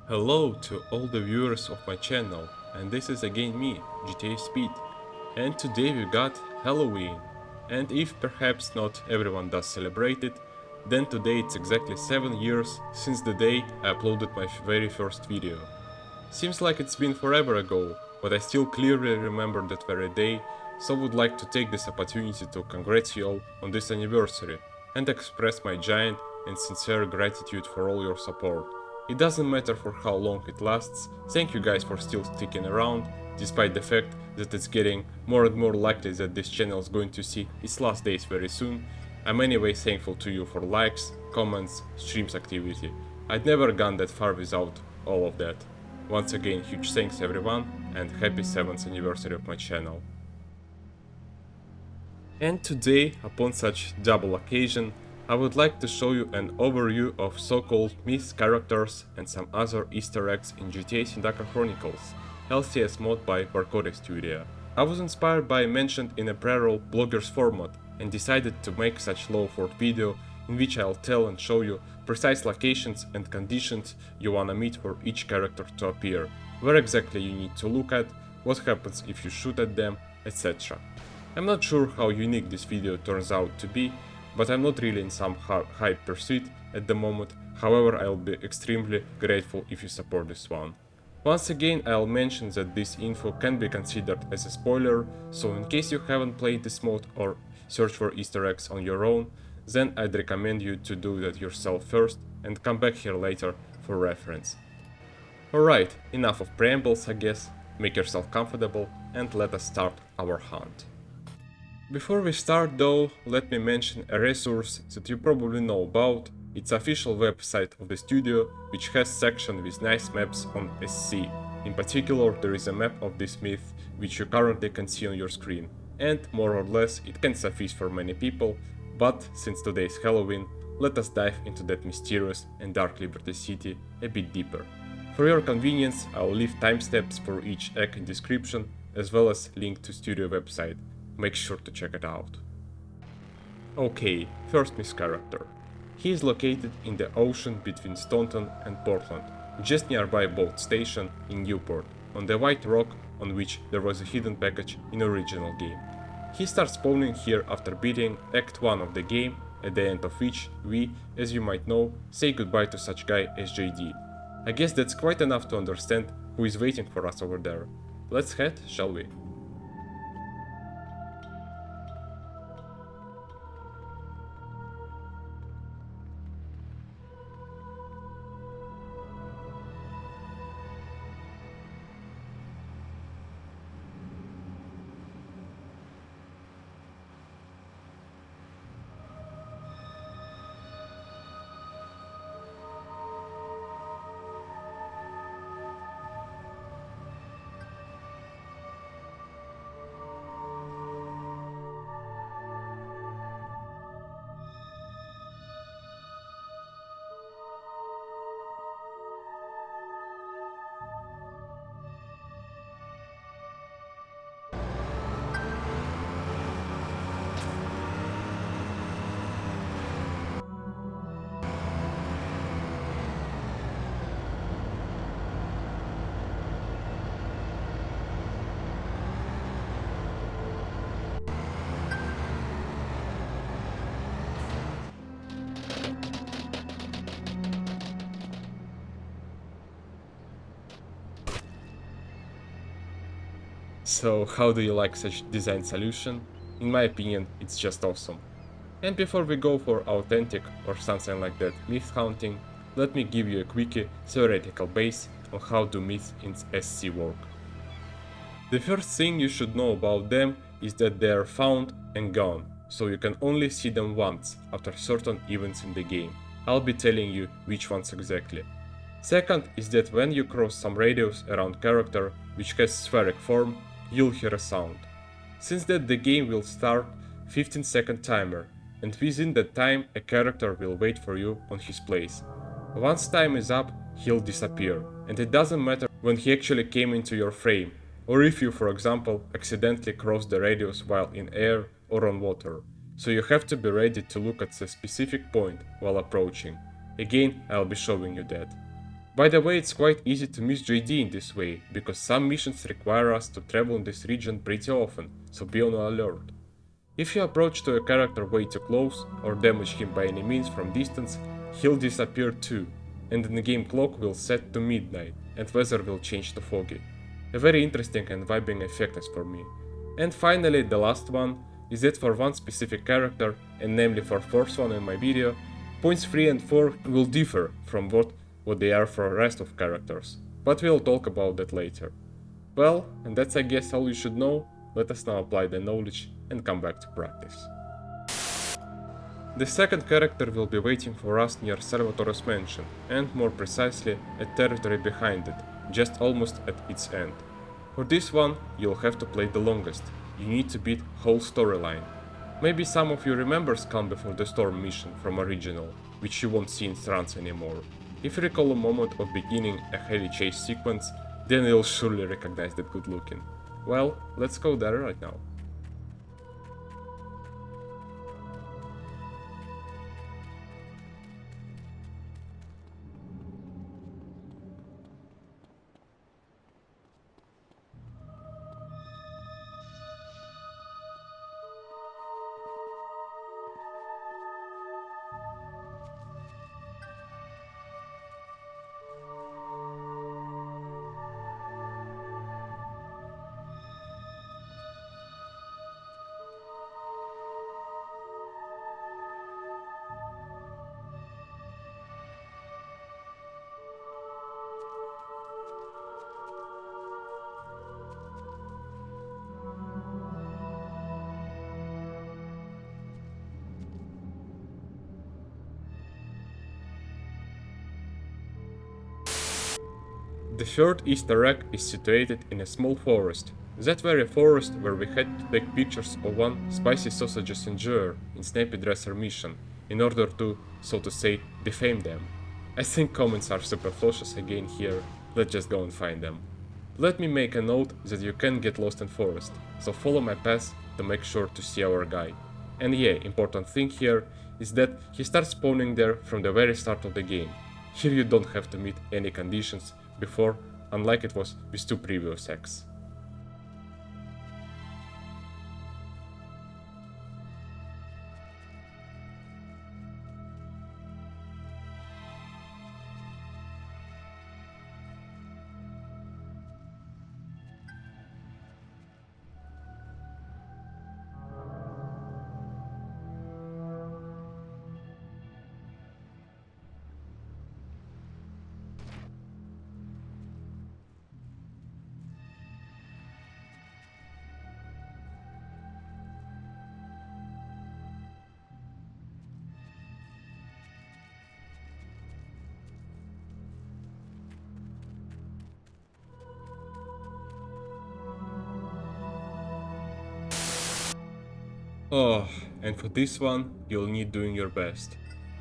Hello to all the viewers of my channel, and this is again me, GTASpeed. And today we got Halloween. And if perhaps not everyone does celebrate it, then today it's exactly 7 years since the day I uploaded my very first video. Seems like it's been forever ago, but I still clearly remember that very day, so would like to take this opportunity to congratulate you all on this anniversary and express my giant and sincere gratitude for all your support. It doesn't matter for how long it lasts, thank you guys for still sticking around, despite the fact that it's getting more and more likely that this channel is going to see its last days very soon. I'm anyway thankful to you for likes, comments, streams activity. I'd never gone that far without all of that. Once again, huge thanks everyone, and happy 7th anniversary of my channel. And today, upon such double occasion, I would like to show you an overview of so-called myth characters and some other easter eggs in GTA Sindacco Chronicles, LCS mod by Barcode Studio. I was inspired by mentioned in a pre-roll bloggers format and decided to make such low-effort video in which I'll tell and show you precise locations and conditions you wanna meet for each character to appear, where exactly you need to look at, what happens if you shoot at them, etc. I'm not sure how unique this video turns out to be, but I'm not really in some hype pursuit at the moment, however I'll be extremely grateful if you support this one. Once again I'll mention that this info can be considered as a spoiler, so in case you haven't played this mod or search for easter eggs on your own, then I'd recommend you to do that yourself first and come back here later for reference. Alright, enough of preambles I guess, make yourself comfortable and let us start our hunt. Before we start though, let me mention a resource that you probably know about. It's official website of the studio, which has section with nice maps on SC. In particular, there is a map of this myth, which you currently can see on your screen. And more or less, it can suffice for many people, but since today is Halloween, let us dive into that mysterious and dark Liberty City a bit deeper. For your convenience, I'll leave timestamps for each egg in description, as well as link to studio website. Make sure to check it out. Okay, first myth character. He is located in the ocean between Staunton and Portland, just nearby boat station in Newport, on the white rock on which there was a hidden package in the original game. He starts spawning here after beating Act 1 of the game, at the end of which we, as you might know, say goodbye to such guy as JD. I guess that's quite enough to understand who is waiting for us over there. Let's head, shall we? So how do you like such design solution? In my opinion, it's just awesome. And before we go for authentic or something like that myth hunting, let me give you a quickie theoretical base on how do myths in SC work. The first thing you should know about them is that they are found and gone, so you can only see them once after certain events in the game. I'll be telling you which ones exactly. Second is that when you cross some radius around character which has spheric form, you'll hear a sound. Since that the game will start 15-second timer, and within that time a character will wait for you on his place. Once time is up, he'll disappear, and it doesn't matter when he actually came into your frame, or if you, for example, accidentally crossed the radius while in air or on water, so you have to be ready to look at the specific point while approaching. Again, I'll be showing you that. By the way, it's quite easy to miss JD in this way, because some missions require us to travel in this region pretty often, so be on alert. If you approach to a character way too close, or damage him by any means from distance, he'll disappear too, and the game clock will set to midnight, and weather will change to foggy. A very interesting and vibing effect as for me. And finally, the last one is that for one specific character, and namely for first one in my video, points 3 and 4 will differ from what they are for the rest of characters, but we'll talk about that later. Well, and that's I guess all you should know. Let us now apply the knowledge and come back to practice. The second character will be waiting for us near Salvatore's mansion, and more precisely, a territory behind it, just almost at its end. For this one, you'll have to play the longest. You need to beat whole storyline. Maybe some of you remember Calm Before the Storm mission from original, which you won't see in runs anymore. If you recall a moment of beginning a heavy chase sequence, then you'll surely recognize that good looking. Well, let's go there right now. The third Easter egg is situated in a small forest. That very forest where we had to take pictures of one spicy sausages enjoyer in Snappy Dresser mission, in order to, so to say, defame them. I think comments are superfluous again here, let's just go and find them. Let me make a note that you can get lost in forest, so follow my path to make sure to see our guy. And yeah, important thing here is that he starts spawning there from the very start of the game. Here you don't have to meet any conditions before, unlike it was with two previous eggs. Oh, and for this one, you'll need doing your best.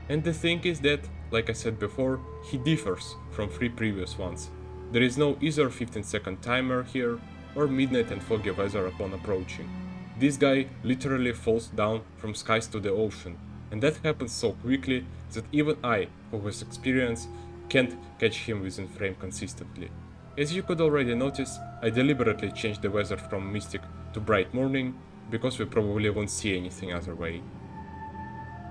And the thing is that, like I said before, he differs from three previous ones. There is no either 15-second timer here, or midnight and foggy weather upon approaching. This guy literally falls down from skies to the ocean, and that happens so quickly that even I, who has experience, can't catch him within frame consistently. As you could already notice, I deliberately changed the weather from mystic to bright morning, because we probably won't see anything other way.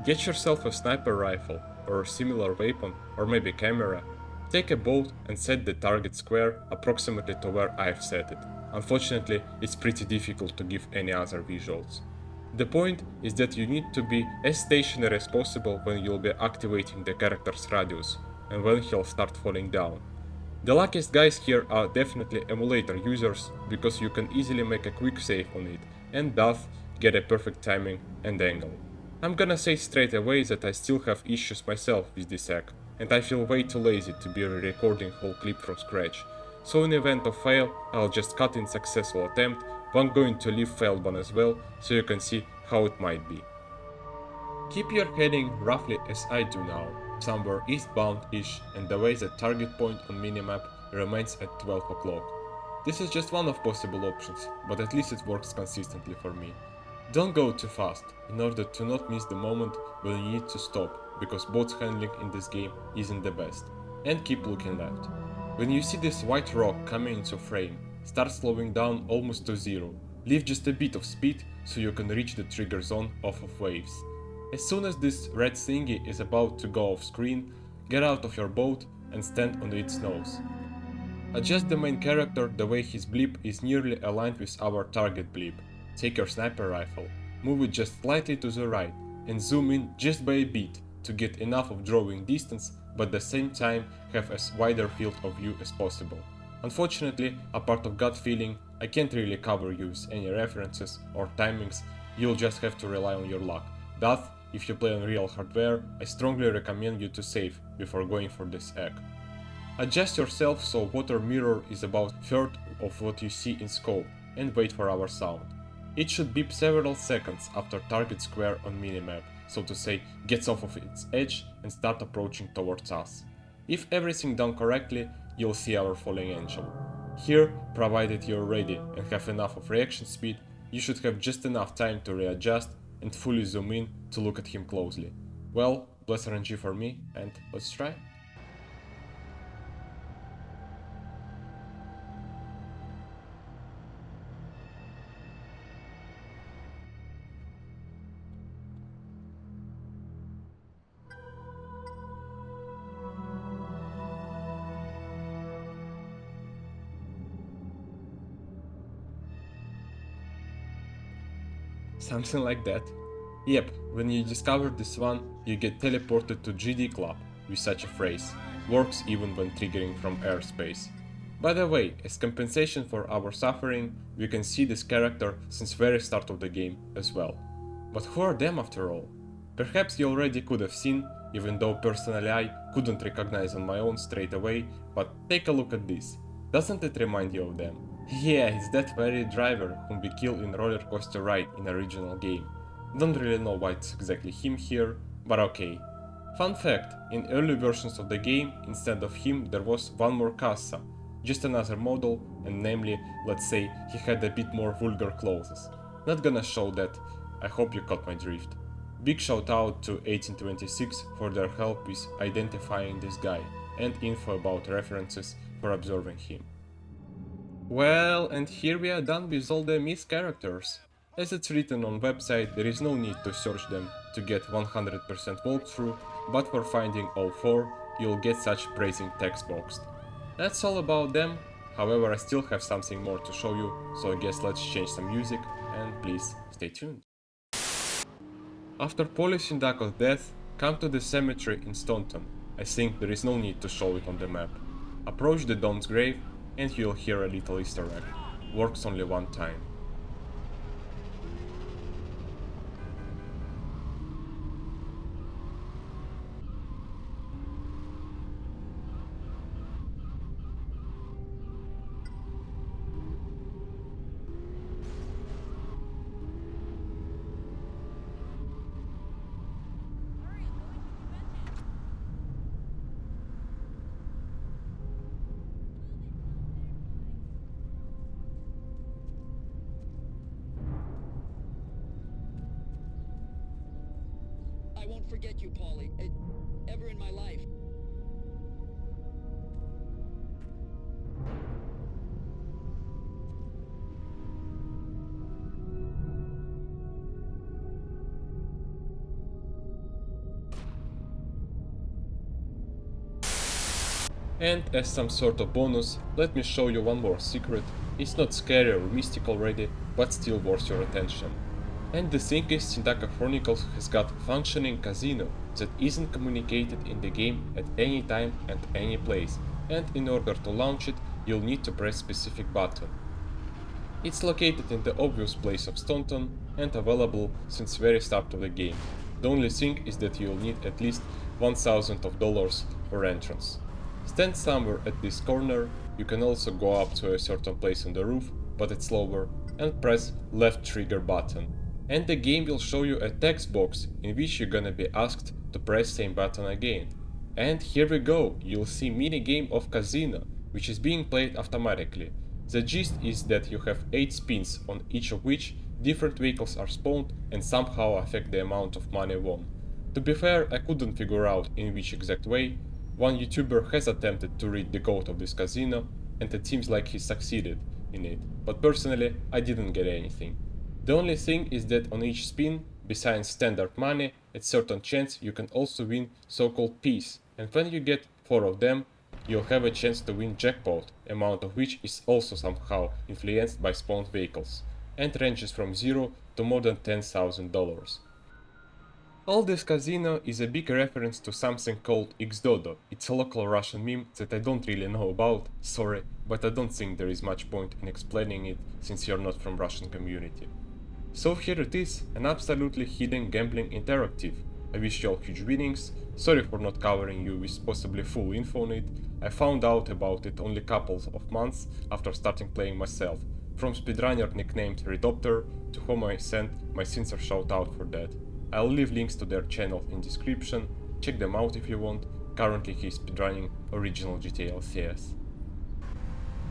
Get yourself a sniper rifle, or a similar weapon, or maybe camera. Take a boat and set the target square approximately to where I've set it. Unfortunately, it's pretty difficult to give any other visuals. The point is that you need to be as stationary as possible when you'll be activating the character's radius, and when he'll start falling down. The luckiest guys here are definitely emulator users, because you can easily make a quick save on it, and thus get a perfect timing and angle. I'm gonna say straight away that I still have issues myself with this hack, and I feel way too lazy to be re-recording whole clip from scratch, so in event of fail, I'll just cut in successful attempt, but I'm going to leave failed one as well, so you can see how it might be. Keep your heading roughly as I do now, somewhere eastbound-ish, and the way the target point on minimap remains at 12 o'clock. This is just one of possible options, but at least it works consistently for me. Don't go too fast, in order to not miss the moment when you need to stop, because boat handling in this game isn't the best. and keep looking left. When you see this white rock coming into frame, start slowing down almost to zero. Leave just a bit of speed so you can reach the trigger zone off of waves. As soon as this red thingy is about to go off screen, get out of your boat and stand on its nose. Adjust the main character the way his blip is nearly aligned with our target blip. Take your sniper rifle, move it just slightly to the right, and zoom in just by a bit to get enough of drawing distance, but at the same time have as wider field of view as possible. Unfortunately, apart of gut feeling, I can't really cover you with any references or timings, you'll just have to rely on your luck. Thus, if you play on real hardware, I strongly recommend you to save before going for this egg. Adjust yourself so water mirror is about a third of what you see in scope, and wait for our sound. It should beep several seconds after target square on minimap, so to say, gets off of its edge and start approaching towards us. If everything done correctly, you'll see our falling angel. Here, provided you're ready and have enough of reaction speed, you should have just enough time to readjust and fully zoom in to look at him closely. Well, bless RNG for me, and let's try. Something like that. Yep, when you discover this one, you get teleported to GD Club with such a phrase. Works even when triggering from airspace. By the way, as compensation for our suffering, we can see this character since very start of the game as well. But who are them after all? Perhaps you already could have seen, even though personally I couldn't recognize on my own straight away, but take a look at this. Doesn't it remind you of them? Yeah, it's that very driver whom we kill in Roller Coaster Ride in the original game. Don't really know why it's exactly him here, but okay. Fun fact, in early versions of the game, instead of him there was one more Cassa, just another model, and namely, let's say, he had a bit more vulgar clothes. Not gonna show that, I hope you caught my drift. Big shout out to 1826 for their help with identifying this guy, and info about references for observing him. Well, and here we are done with all the Myth characters. As it's written on website, there is no need to search them to get 100% walkthrough, but for finding all 4, you'll get such praising text boxed. That's all about them, however I still have something more to show you, so I guess let's change some music, and please stay tuned. After Police Sindacco's death, come to the cemetery in Staunton. I think there is no need to show it on the map. Approach the Don's grave, and you'll hear a little Easter egg. Works only one time. I won't forget you, Paulie. Ever in my life. And as some sort of bonus, let me show you one more secret. It's not scary or mystic already, but still worth your attention. And the thing is, Sindacco Chronicles has got functioning casino that isn't communicated in the game at any time and any place, and in order to launch it, you'll need to press specific button. It's located in the obvious place of Staunton and available since very start of the game. The only thing is that you'll need at least $1,000 per entrance. Stand somewhere at this corner, you can also go up to a certain place on the roof, but it's lower, and press left trigger button. And the game will show you a text box in which you're gonna be asked to press same button again. And here we go, you'll see minigame of Casino, which is being played automatically. The gist is that you have 8 spins, on each of which different vehicles are spawned and somehow affect the amount of money won. To be fair, I couldn't figure out in which exact way, One YouTuber has attempted to read the code of this casino, and it seems like he succeeded in it, but personally I didn't get anything. The only thing is that on each spin, besides standard money, at certain chance you can also win so-called Ps, and when you get 4 of them, you'll have a chance to win jackpot, amount of which is also somehow influenced by spawned vehicles, and ranges from 0 to more than $10,000. All this casino is a big reference to something called Xdodo. It's a local Russian meme that I don't really know about, sorry, but I don't think there is much point in explaining it since you're not from Russian community. So here it is, an absolutely hidden gambling interactive. I wish you all huge winnings, sorry for not covering you with possibly full info on it. I found out about it only couples of months after starting playing myself, from speedrunner nicknamed Redopter, to whom I sent my sincere shout out for that. I'll leave links to their channel in description, check them out if you want. Currently he's speedrunning original GTA LCS.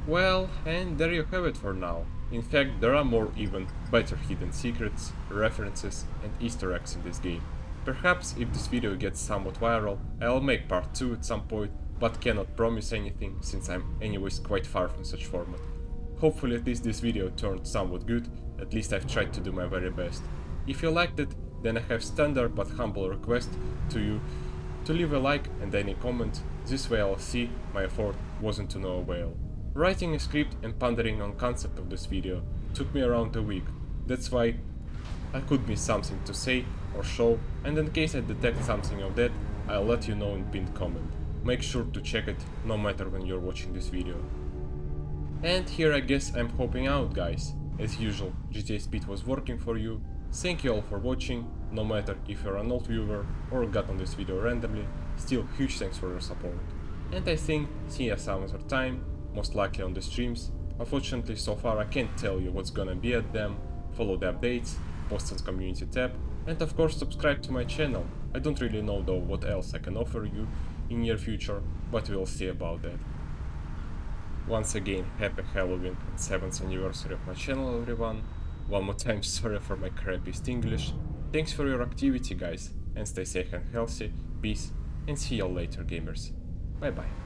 Well, and there you have it for now. In fact, there are more even better hidden secrets, references and easter eggs in this game. Perhaps if this video gets somewhat viral, I'll make part 2 at some point, but cannot promise anything since I'm anyways quite far from such format. Hopefully at least this video turned somewhat good, at least I've tried to do my very best. If you liked it, then I have standard but humble request to you to leave a like and any comment, this way I'll see my effort wasn't to no avail. Writing a script and pondering on concept of this video took me around a week, that's why I could miss something to say or show, and in case I detect something of that, I'll let you know in pinned comment. Make sure to check it no matter when you're watching this video. And here I guess I'm hopping out, guys. As usual, GTASpeed was working for you. Thank you all for watching, no matter if you're an old viewer or got on this video randomly, still huge thanks for your support. And I think see you some other time, most likely on the streams. Unfortunately so far I can't tell you what's gonna be at them. Follow the updates, post on community tab, and of course subscribe to my channel. I don't really know though what else I can offer you in near future, but we'll see about that. Once again, happy Halloween and 7th anniversary of my channel, everyone. One more time, sorry for my crappiest English. Thanks for your activity, guys, and stay safe and healthy, peace, and see you all later, gamers. Bye bye.